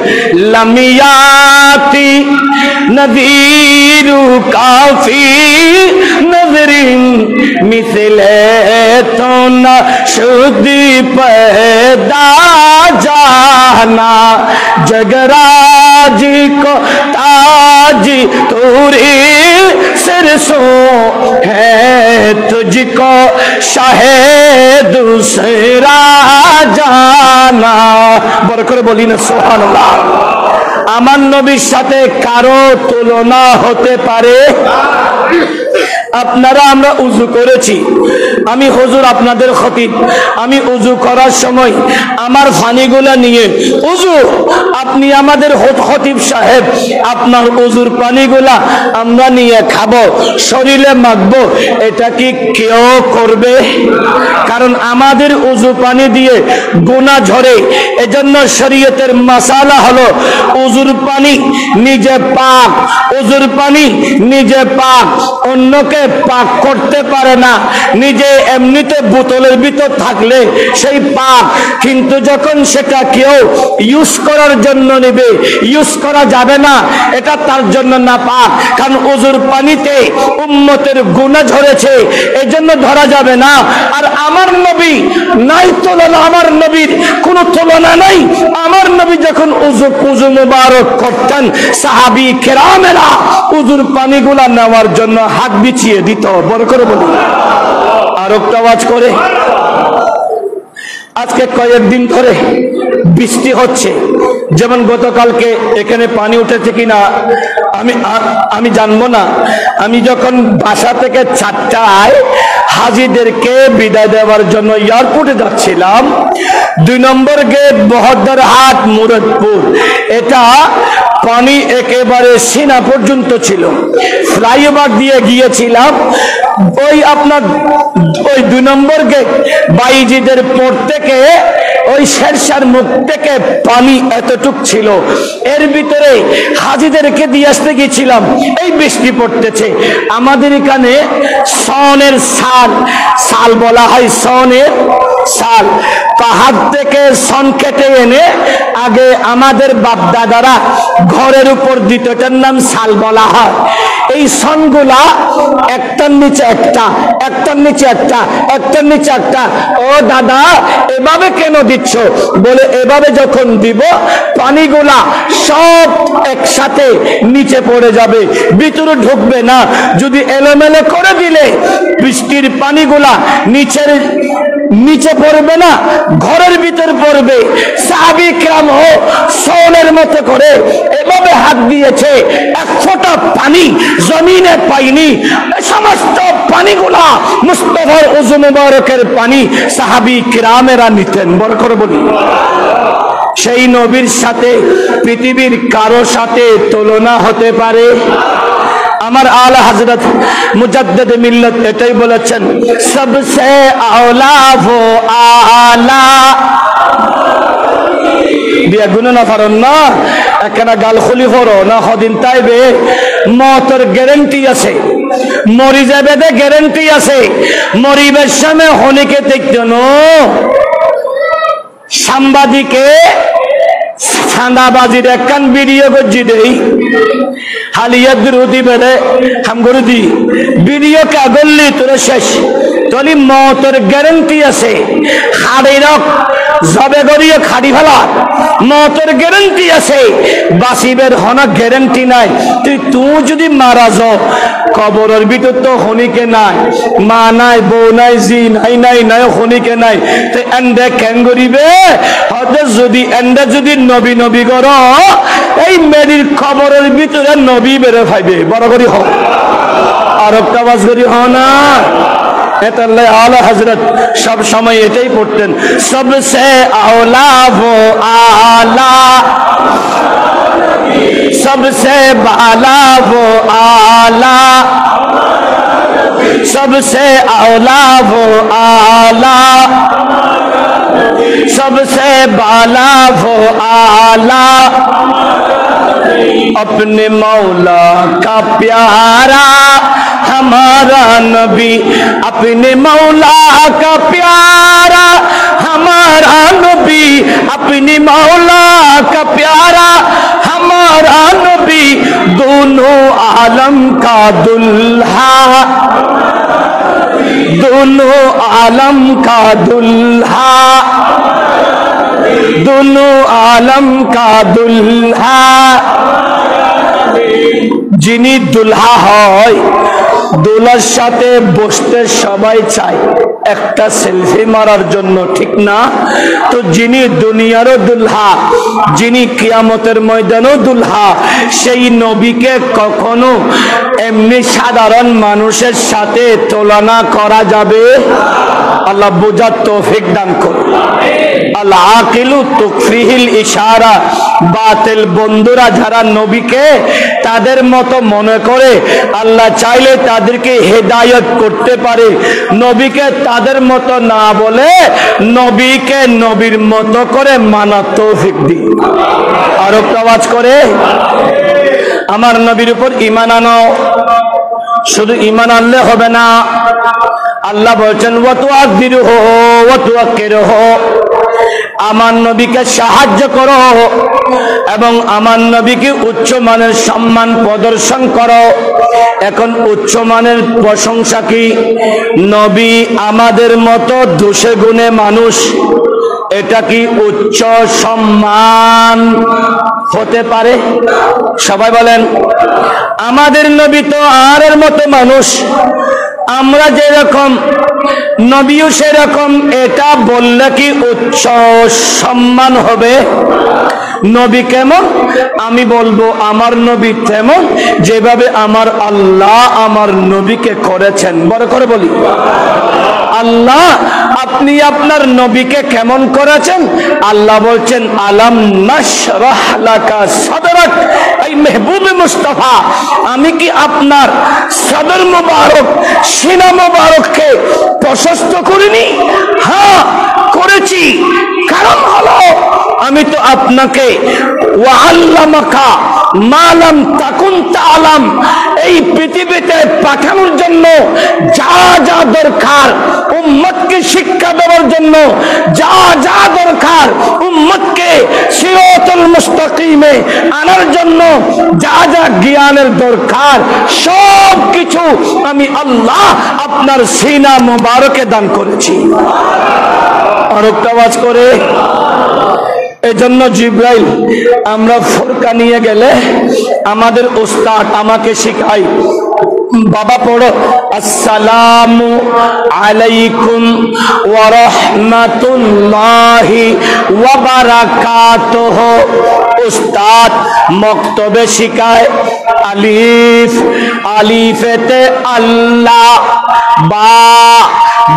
লামিয়াতি নযীরু কাফি নজরিন মিসলে তো না শুদি पैदा जाना जगराजी को ताजी तूरी सिरसो है तुझको शाहे दूसरा जाना। বড় করে বলি না সুবহানাল্লাহ। আমার নবীর সাথে কারো তুলনা হতে পারে? আপনারা, আমরা উযু করেছি, আমি হুজুর আপনাদের খতিব, আমি উযু করার সময় আমার পানিগুলা নিয়ে উযু, আপনি আমাদের খতিব সাহেব, আপনার উযুর পানিগুলা আমরা নিয়ে খাবো, শরীরে মাখবো, এটা কি কেউ করবে? কারণ আমাদের উযু পানি দিয়ে গুনাহ ঝরে। এজন্য শরীয়তের মাসালা হলো, উযুর পানি নিজে পাক, উযুর পানি নিজে পাক, অন্যকে পাক করতে পারে না। নিজে এমনিতে বোতলের ভিতর থাকলে সেই পাক, কিন্তু যখন সেটা কেউ ইউজ করার জন্য নেবে, ইউজ করা যাবে না, এটা তার জন্য না পাক। কারণ ওযুর পানিতে উম্মতের গুনাহ ঝরেছে, এজন্য ধরা যাবে না। আর আমার নবী নাই তুলনা, আমার নবীর কোনো তুলনা নাই। আমার নবী যখন উযু মুবারক করতেন, সাহাবী কেরামেরা উযুর পানিগুলা নেওয়ার জন্য হাত বিছিয়ে দিত। বড় করে বলি, আর একটা আওয়াজ করে। আজকে কয়েকদিন ধরে বৃষ্টি হচ্ছে, যেমন গতকালকে এখানে পানি উঠেছে কিনা আমি জানবো না। আমি যখন বাসা থেকে 4টায় হাজিদেরকে বিদায় দেওয়ার জন্য এয়ারপোর্টে যাচ্ছিলাম, 2 নম্বর গেট বহদ্দারহাট মুরাদপুর, এটা পানি একেবারে সিনা পর্যন্ত ছিল। ফ্লাইওভার দিয়ে গিয়েছিলাম, ওই আপনার ওই 2 নম্বর গেট বাইজিদের পর থেকে ওই শেরশার মুখ থেকে পানি এতটুক ছিল। এর ভিতরে হাজিদেরকে দিয়ে আসতে গেছিলাম, এই বৃষ্টি পড়তেছে। আমাদের এখানে সনের সাল বলা হয়, সনের সাল। পাহাড় থেকে সন কেটে এনে আগে আমাদের বাপ দাদারা ঘরের উপর দিত, এটার নাম সাল বলা হয়। এই সনগুলা একটার নিচে একটা, একটার নিচে একটা, একটার নিচে একটা। ও দাদা এভাবে কেন দিচ্ছ? বলে এভাবে যখন দিব পানিগুলা সব একসাথে নিচে পড়ে যাবে, ভিতরে ঢুকবে না। যদি এলোমেলো করে দিলে বৃষ্টির পানিগুলা নিচে পড়বে না, ঘরের ভিতর পড়বে। সাহাবী কিরাম সোনের মতো করে এভাবে হাত দিয়েছে, এক ফোঁটা পানি জমিনে পাইনি। সমস্ত পানিগুলা মুস্তাফার ওযু মুবারকের পানি সাহাবী কিরামেরা নিতেন। বড় করে বলি, সেই নবীর সাথে পৃথিবীর কারো সাথে তুলনা হতে পারে? আমার আলা হযরত মুজাদ্দিদ মিল্লাত এটাই বলেছেন, সবসে আওলা ও আলা। বিয়া গুণ না পারেন না, একখানা গাল খুলি করো না, হদিন তাইবে মতের গ্যারেন্টি আছে, মরি যাবে দে গ্যারেন্টি আছে। মরিবের সময় হনিকে দেখতে সাংবাদিকে চাঁদাবাজির একখান ভিডিও করছি দেই, হালিয়াদ রুদি বেড়ে হাম করে দি ভিডিও কাগলি তোরা শেষ। তলি মতের গ্যারেন্টি আছে, হাড়ের জবে করিয়ে খাড়ি ফেলা মতের গ্যারেন্টি আছে, বাসিবের হনা গ্যারেন্টি নাই। তুই যদি মারা যাও কবরের ভিতর তো হনিকে নাই, মা নাই, বউ নাই, জি নাই নাই নাই হনিকে নাই। তো এন্ডে কেন করিবে? হয়তো যদি নবী নবী কর, এই মেরির খবরের ভিতরে নবী বেড়ে ফাইবে। বড় করি হোক আর একটা বাস করি হ না। আলা হযরত সব সময় এটাই পড়তেন, সবসে আওলা ও আলা, सबसे बाला वो आला, सबसे औला वो आला, सबसे बाला वो आला। अपने मौला का प्यारा हमारा नबी, अपने मौला का प्यारा हमारा नबी, अपने मौला का प्यारा हमारा नबी, दोनों आलम का दुल्हा, दोनों आलम का दुल्हा, दोनों आलम का दुल्हा। যিনি দুলহা হয়, দোলার সাথে বসতে সবাই চায় একটা সেলফি মারার জন্য, ঠিক না? তো যিনি দুনিয়ারও দুলহা, যিনি কিয়ামতের ময়দানও দুলহা, সেই নবীকে কখনো এমনি সাধারণ মানুষের সাথে তুলনা করা যাবে? আল্লাহ বুঝার তৌফিক দান করুন। আল আকিলু তুকফিহিল ইশারা। বাতিল বন্ধুরা যারা নবীকে তাদের মতো মনে করে, আল্লাহ চাইলে তাদেরকে হেদায়েত করতে পারে। নবীকে তাদের মতো না বলে নবীকে নবীর মতো করে মানার তৌফিক দিন। আর আওয়াজ করে আমার নবীর উপর ঈমান আনো। শুধু ঈমান আনলে হবে না, আল্লাহ বলছেন ওয়া তুআযিরুহু ওয়া তুওয়াক্কিরুহু, আমার নবীকে সাহায্য করো এবং আমার নবীকে উচ্চ মানের সম্মান প্রদর্শন করো। এখন উচ্চ মানের প্রশংসা কি? নবী আমাদের মতো দোষে গুণে মানুষ, এটা কি উচ্চ সম্মান হতে পারে? সবাই বলেন। আমাদের নবী তো আরের মতো মানুষ, আমরা যেরকম নবীও সেরকম, এটা বললে কি উচ্চ সম্মান হবে? নবী কেমন? আমি বলবো আমার নবী তেমন যেভাবে আমার আল্লাহ আমার নবীকে করেছেন। বড় করে বলি, আল্লাহ আপনি আপনার নবীকে কেমন করেছেন? আল্লাহ বলছেন আলাম নাশরাহ লাকা সাদরাক, এই মেহবুবে মুস্তাফা আমি কি আপনার সদর মুবারক, সিনা মুবারককে প্রশস্ত করিনি? হ্যাঁ করেছি। কারণ হলো আমি তো আপনাকে ওয়াল্লামাকা মালাম তাকুন তাআলাম, এই পৃথিবীতে পাঠানোর জন্য যা যা দরকার, উম্মতকে শিক্ষা দেওয়ার জন্য যা যা দরকার, উম্মতকে সিরাতুল মুস্তাকিমে আনার জন্য যা যা জ্ঞানের দরকার, সব কিছু আমি আল্লাহ আপনার সিনা মুবারকে দান করেছি। আর একটা আওয়াজ করে। এজন্য জিব্রাইল, আমরা ফুরকা নিয়ে গেলে আমাদের উস্তাদ আমাকে শিখায়, বাবা পড়ো আসসালামু আলাইকুম ওয়া রাহমাতুল্লাহি ওয়া বারাকাতুহু। উস্তাদ মক্তবে শিখায় আলিফ, আলিফেতে আল্লাহ, বা,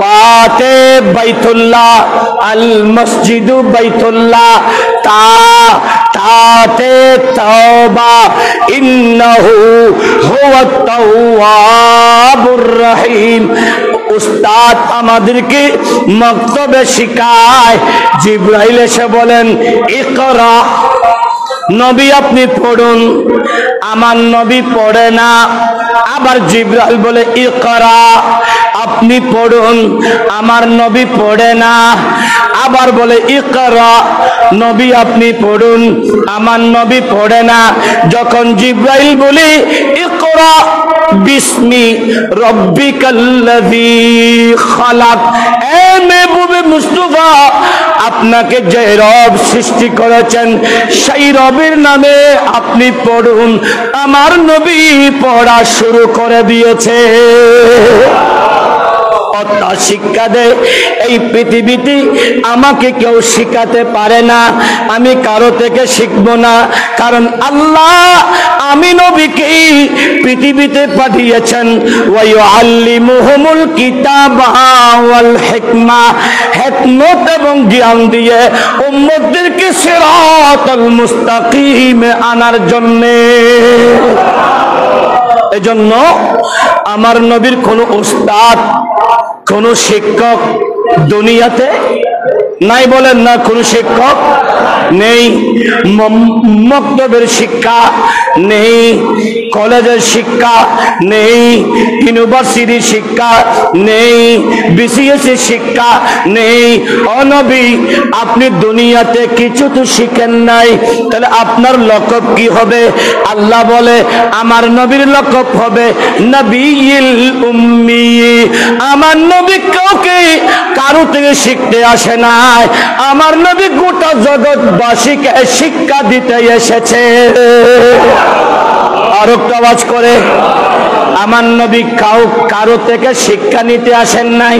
বাতে বাইতুল্লাহ, আল মসজিদু বাইতুল্লাহ, তা, তাতে তাওবা, ইন্নাহু হুয়াত তাওয়াবুর রহিম। উস্তাদ আমাদেরকে মক্তবে শিখায়। জিব্রাইল এসে বলেন ইকরা, নবী আপনি পড়ুন। আমার নবী পড়ে না। আবার জিব্রাইল বলে ইকরা, আপনি পড়ুন। আমার নবী পড়ে না। আবার বলে ইকরা, নবী আপনি পড়ুন। আমার নবী পড়ে না। যখন জিব্রাইল বলে ইকরা বিস্মি রব্বিকাল্লাযী খালাক, এ মেহবুবে মুস্তাফা, আপনাকে যে রব সৃষ্টি করেছেন সেই রবের নামে আপনি পড়ুন। আমার নবী পড়া শুরু করে দিয়েছে। শিক্ষা দেয় এই পৃথিবীতে আমাকে কেউ শিখাতে পারে না, আমি কারো থেকে শিখবো না। কারণ আল্লাহ আমি নবীকে পৃথিবীতে পাঠিয়েছেন ওয়া ইউআল্লিমুহুমুল কিতাবা ওয়াল হিকমা, হিকমত এবং জ্ঞান দিয়ে উম্মতদেরকে সিরাতাল মুস্তাকিমে আনার জন্য। এজন্য আমার নবীর কোন উস্তাদ, কোন শিক্ষক দুনিয়াতে নাই। বলেন না, কোন শিক্ষক নেই। মক্তবের শিক্ষা নেই, কলেজের শিক্ষা নেই, ইউনিভার্সিটির শিক্ষা নেই, বিসিএস এর শিক্ষা নেই। ও নবী, আপনি দুনিয়াতে কিছু তো শিখেন নাই, তাহলে আপনার লকব কি হবে? আল্লাহ বলে আমার নবীর লকব হবে নবীল উম্মি। আমার নবী কাউকে কারো থেকে শিখতে আসে নাই, আমার নবী গোটা জগৎবাসীকে শিক্ষা দিতে এসেছে। আর একটা আওয়াজ করে। আমার নবী কারো থেকে শিক্ষা নিতে আসেন নাই,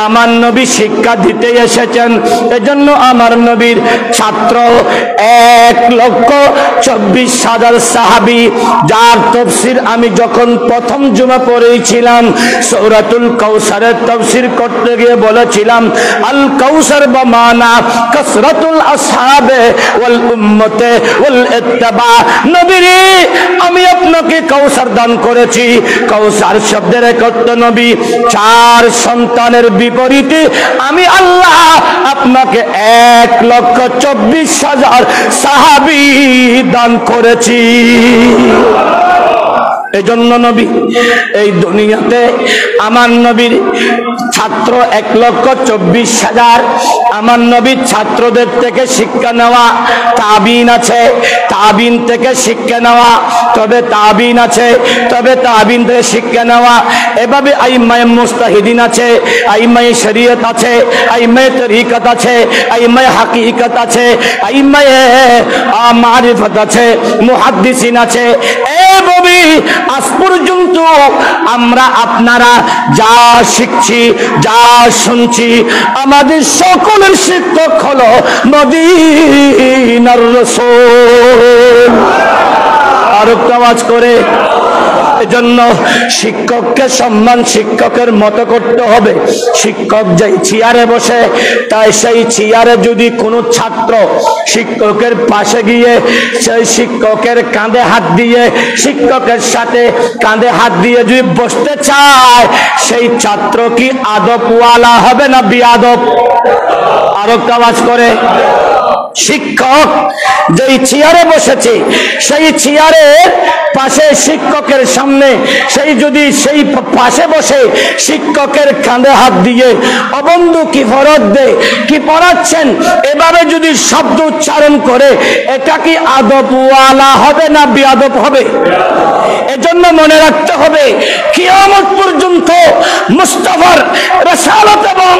আমার নবী শিক্ষা দিতে এসেছেন। এজন্য আমার নবীর ছাত্র 1,24,000 সাহাবী, যার তাফসীর আমি যখন প্রথম জুমা পড়েছিলাম সূরাতুল কাউসারের তাফসীর করতে গিয়ে বলেছিলাম আল কাউসার বামানা কাসরাতুল আসহাবে ওয়াল উম্মতে ওয়াল ইত্তিবা। নবীরে আমি আপনাকে কাউসার দান করেছি। কাউসার শব্দের অর্থ নবী। 4 সন্তানের বিপরীতে আমি আল্লাহ আপনাকে 1,24,000 সাহাবী দান করেছি। এজন্য নবী এই দুনিয়াতে আমার নবীর ছাত্র 1,24,000। আমার নবীর ছাত্রদের থেকে শিক্ষা নেওয়া তাবিন আছে, তাবিন থেকে শিক্ষা নেওয়া, তবে তাবিন আছে, তবে তাবিন থেকে শিক্ষা নেওয়া। এভাবে আইম্মায়ে মুস্তাহিদিন আছে, আইম্মায়ে শরীয়ত আছে, আইম্মায়ে তরিকত আছে, আইম্মায়ে হাকিকত আছে, আইম্মায়ে মারিফত আছে, মুহাদ্দিসিন আছে। এভাবে আজ পর্যন্ত আমরা আপনারা যা শিখছি, যা শুনছি, আমাদের সকলের শিক্ষক হলো মদিনার রাসূল। আর একটা আওয়াজ করে। এজন্য শিক্ষককে সম্মান শিক্ষকের মতো করতে হবে। শিক্ষক যেই চেয়ারে বসে, তাই সেই চেয়ারে যদি কোনো ছাত্র শিক্ষকের পাশে গিয়ে সেই শিক্ষকের কাঁধে হাত দিয়ে শিক্ষকের সাথে কাঁধে হাত দিয়ে যদি বসতে চায়, সেই ছাত্র কি আদবওয়ালা হবে না বিয়াদব? আর একটা আওয়াজ করে। শিক্ষক যেই চেয়ারে বসেছে সেই চেয়ারের পাশে শিক্ষকের সামনে সেই পাশে বসে শিক্ষকের কাঁধে হাত দিয়ে ও বন্ধু কি ফরজ দে, কি পড়াচ্ছেন, এভাবে যদি শব্দ উচ্চারণ করে এটা কি আদবওয়ালা হবে না বেয়াদব হবে? এজন্য মনে রাখতে হবে কিয়ামত পর্যন্ত মুস্তাফার রাসালাত এবং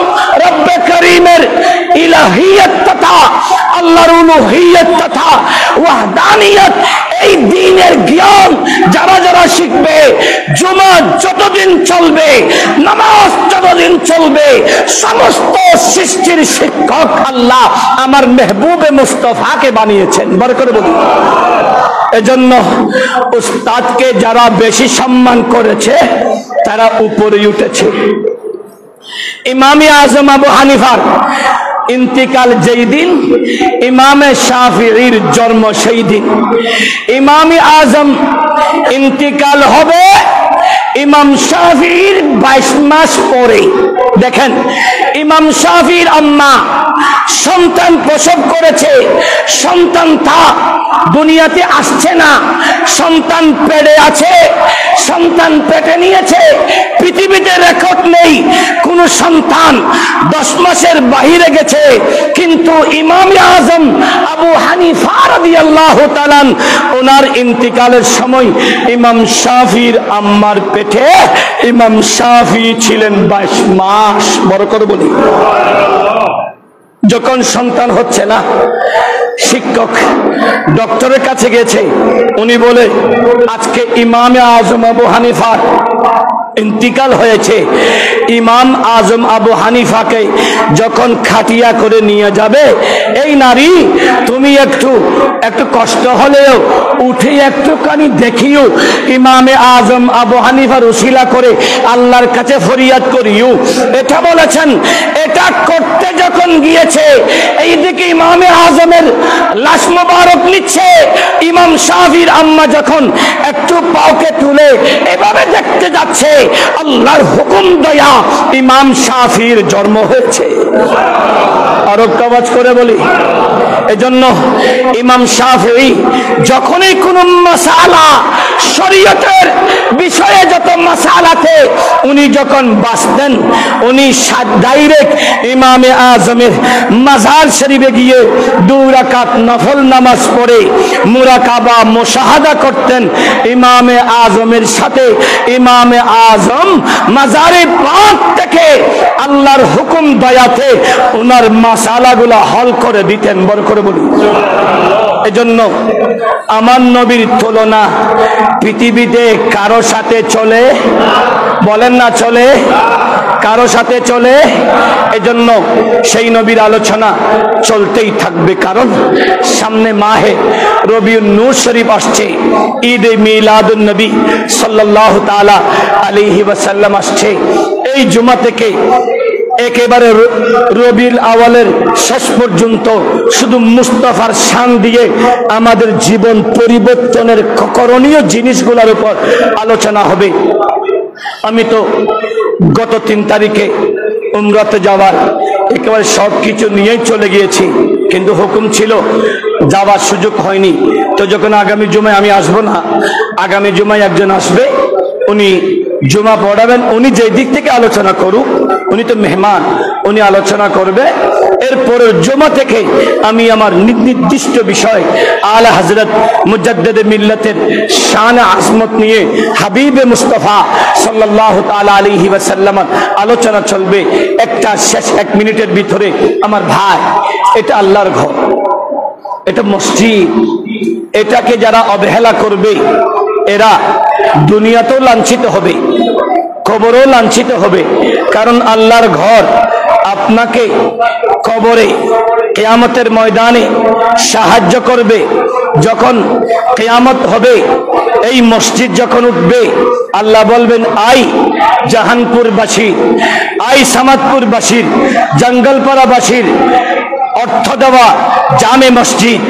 রব্বে করিমের ইলাহিয়ত তথা আল্লাহর উলুহিয়ত তথা ওয়াহদানিয়ত এই দ্বীনের জ্ঞান যারা যারা শিখবে, জুমা যতদিন চলবে, নামাজ যতদিন চলবে, সমস্ত সৃষ্টির শিক্ষক আল্লাহ আমার মেহবুবে মুস্তাফাকে বানিয়েছেন। বড় করে বলি, এজন্য উস্তাদকে যারা বেশি সম্মান করেছে তারা উপরে উঠেছে। ইমামে আজম আবু হানিফার ইন্তিকাল যেই দিন, ইমামে শাফিঈর জন্ম সেই দিন। ইমামে আজম ইন্তিকাল হবে ইমাম শাফিঈর 22 মাস পরে। দেখেন, ইমাম শাফিঈর আম্মা সন্তান প্রসব করেছে, সন্তান তা দুনিয়াতে আসছে না, সন্তান পেটে আছে, সন্তান পেটে নিয়েছে, পৃথিবীতে রেকর্ড নেই কোন সন্তান 10 মাসের বাহিরে গেছে। কিন্তু ইমামে আজম আবু হানিফা রাদিয়াল্লাহু তাআলা ওনার ইন্তিকালের সময় ইমাম শাফিঈর আম্মার পেটে ইমাম শাফিঈ ছিলেন 22 মাস। বড় করে বলি, যখন সন্তান হচ্ছে না, শিক্ষক ডক্টরের কাছে গেছে, উনি বলে আজকে ইমামে আজম আবু হানিফার ইন্তিকাল হয়েছে। ইমাম আজম আবু হানিফাকে যখন খাটিয়া করে নিয়ে যাবে, এই নারী তুমি একটু কষ্ট হলেও উঠে একটুখানি দেখিও, ইমামে আজম আবু হানিফার উসিলা করে আল্লাহর কাছে ফরিয়াদ করিও। এটা বলেছেন। এটা করতে যখন গিয়েছে, এইদিকে ইমামে আজমের লাশ মোবারক নিচ্ছে, ইমাম শাফিঈর আম্মা যখন একটু পাওকে তুলে এভাবে দেখতে যাচ্ছে, আল্লাহর হুকুম দয়া ইমাম শাফিঈর জন্ম হয়েছে। আরো কাজ করে বলি, এজন্য ইমাম শাফিঈ যখনই কোন মাসালা, শরীয়তের বিষয়ে যত মাসালাতে উনি যখন বাসতেন, উনি ডাইরেক্ট ইমামে আজমের মাজার শরীফে গিয়ে 2 রাকাত নফল নামাজ পড়ে মুরাকাবা মুশাহাদা করতেন ইমামে আজমের সাথে। ইমামে আজম মাজারে পাক থেকে আল্লাহর হুকুম দয়াতে ওনার মাসালাগুলা হল করে দিতেন। বড় করে বলি, এজন্য আমার নবীর তুলনা পৃথিবীতে কারো সাথে চলে? বলেন না চলে? কারো সাথে চলে? এজন্য সেই নবীর আলোচনা চলতেই থাকবে, কারণ সামনে মাহে রবিউন নূর শরীফ আসছে, ঈদ মিলাদুন নবী সাল্লাল্লাহু তাআলা আলাইহি ওয়াসাল্লাম আসছে। এই জুমা থেকে একেবারে রবিউল আওয়ালের শেষ পর্যন্ত শুধু মুস্তাফার শান দিয়ে আমাদের জীবন পরিবর্তনের করণীয় জিনিসগুলোর উপর আলোচনা হবে। আমি তো গত 3 তারিখে উমরাতে যাওয়ার একেবারে সবকিছু নিয়েই চলে গিয়েছি, কিন্তু হুকুম ছিল যাওয়ার সুযোগ হয়নি। তো যখন আগামী জুমায় আমি আসবো না, আগামী জুমায় একজন আসবে, উনি জুমা পড়াবেন। উনি যে দিক থেকে আলোচনা করুক, উনি তো মেহমান, উনি আলোচনা করবে। এরপরের জুমা থেকে আমি আমার নির্দিষ্ট বিষয় আলা হযরত মুজাদ্দিদে মিল্লাতের শান আজমত নিয়ে হাবিবে মুস্তাফা সাল্লাল্লাহু তাআলা আলাইহি ওয়াসাল্লাম আলোচনা চলবে। একটা শেষ 1 মিনিটের ভিতরে আমার ভাই, এটা আল্লাহর ঘর, এটা মসজিদ, এটাকে যারা অবহেলা করবে এরা দুনিয়াতেও লাঞ্ছিত হবে, কবরেও লাঞ্ছিত হবে। কারণ আল্লাহর ঘর আপনাকে কবরে, কিয়ামতের ময়দানে সাহায্য করবে। যখন কিয়ামত হবে, এই মসজিদ যখন উঠবে, আল্লাহ বলবেন আই জাহানপুরবাসী, আই সামাদপুরবাসীর, জঙ্গলপাড়াবাসীর অর্থ দেওয়া জামে মসজিদ,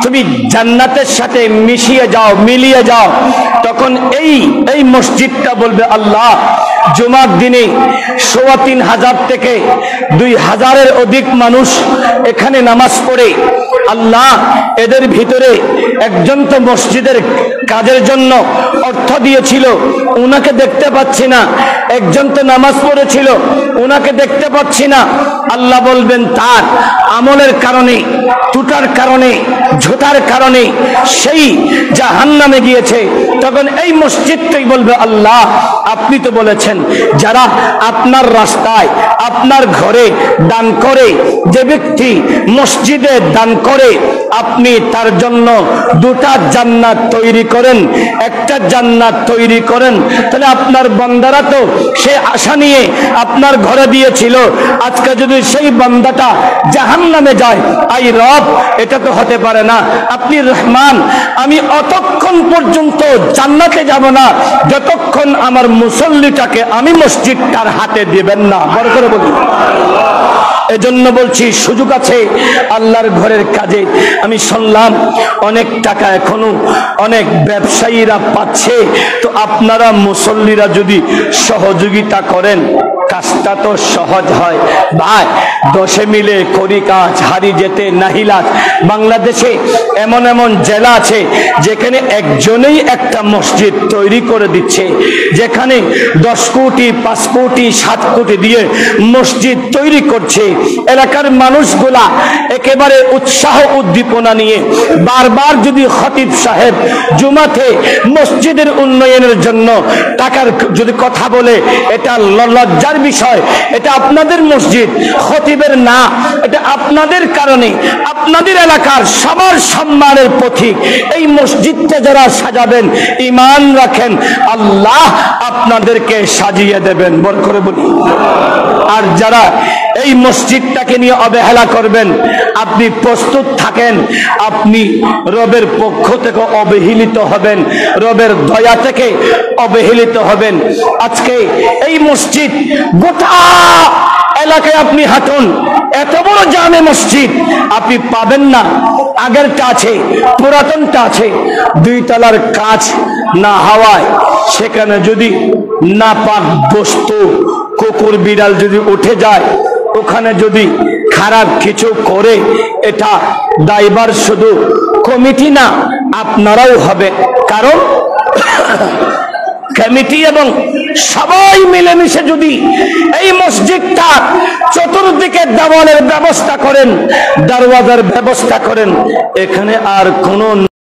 তুমি জান্নাতের সাথে মিশিয়ে যাও, মিলিয়ে যাও। তখন এই মসজিদটা বলবে আল্লাহ জুমার দিনে ৩,৫০০ থেকে ২,০০০-এর অধিক মানুষ এখানে নামাজ পড়ে। আল্লাহ এদের ভিতরে একজন তো মসজিদের কাজের জন্য অর্থ দিয়েছিল, উনাকে দেখতে পাচ্ছি না। একজন তো নামাজ পড়েছিল, উনাকে দেখতে পাচ্ছি না। আল্লাহ বলবেন তার আমলের কারণে, টুটার কারণে, ঝোটার কারণে সেই জাহান্নামে গিয়েছে। তখন এই মসজিদটাই বলবে, আল্লাহ আপনি তো বলেছেন যারা আপনার রাস্তায়, আপনার ঘরে দান করে, যে ব্যক্তি মসজিদে দান করে, আপনি তার জন্য 2টা জান্নাত তৈরি করেন, 1টা জান্নাত তৈরি করেন। তাহলে আপনার বান্দারা তো সে আশা নিয়ে আপনার ঘরে দিয়েছিল, আজকে যদি সেই বান্দাটা জাহান্নামে যায়, আই রব এটা তো হতে পারে না। আপনি রহমান, আমি অতক্ষণ পর্যন্ত জান্নাতে যাব না যতক্ষণ আমার মুসল্লিটাকে আমি মসজিদটার হাতে দিবেন না। বড় করে বলি, এজন্য বলছি সুযোগ আছে আল্লাহর ঘরের কাজে। আমি শুনলাম অনেক টাকা এখনো অনেক ব্যবসায়ীরা পাচ্ছে, তো আপনারা মুসল্লিরা যদি সহযোগিতা করেন কাজটা তো সহজ হয়। ভাই 10 মিলে করি কাজ, হারি যেতে নাহিলাজ। বাংলাদেশে এমন এমন জেলা আছে যেখানে একজনেই একটা মসজিদ তৈরি করে দিচ্ছে, যেখানে 10 কোটি, 5 কোটি, 7 কোটি দিয়ে মসজিদ তৈরি করছে। এলাকার মানুষগুলা একেবারে উৎসাহ উদ্দীপনা নিয়ে বারবার যদি খতিব সাহেব জুমাতে মসজিদের উন্নয়নের জন্য টাকার যদি কথা বলে, এটা লজ্জার বিষয়। এটা আপনাদের মসজিদ, খতিবের না, এটা আপনাদের কারণে, আপনাদের এলাকার সবার সম্মানের প্রতীক। এই মসজিদটা যারা সাজাবেন, ঈমান রাখেন আল্লাহ আপনাদেরকে সাজিয়ে দেবেন। বল করে বলি। আর যারা এই মসজিদটাকে নিয়ে অবহেলা করবেন, আপনি প্রস্তুত থাকেন, আপনি রবের পক্ষ থেকে অবহেলিত হবেন, রবের দয়া থেকে অবহেলিত হবেন। আজকে এই মসজিদ গোটা এলাকায় আপনি হাঁটুন, এত বড় জামে মসজিদ আপনি পাবেন না। আগেরটা আছে, পুরাতনটা আছে, 2 তলার কাজ না হওয়ায় সেখানে যদি নাপাক বস্তু, কুকুর বিড়াল যদি উঠে যায়, ওখানে যদি খারাপ কিছু করে, এটা দায়ভার শুধু কমিটি না আপনারাও হবে। কারণ কমিটি এবং সবাই মিলেমিশে যদি এই মসজিদটা চতুর্দিকে দেওয়ালের ব্যবস্থা করেন, দরওয়াজার ব্যবস্থা করেন, এখানে আর কোনো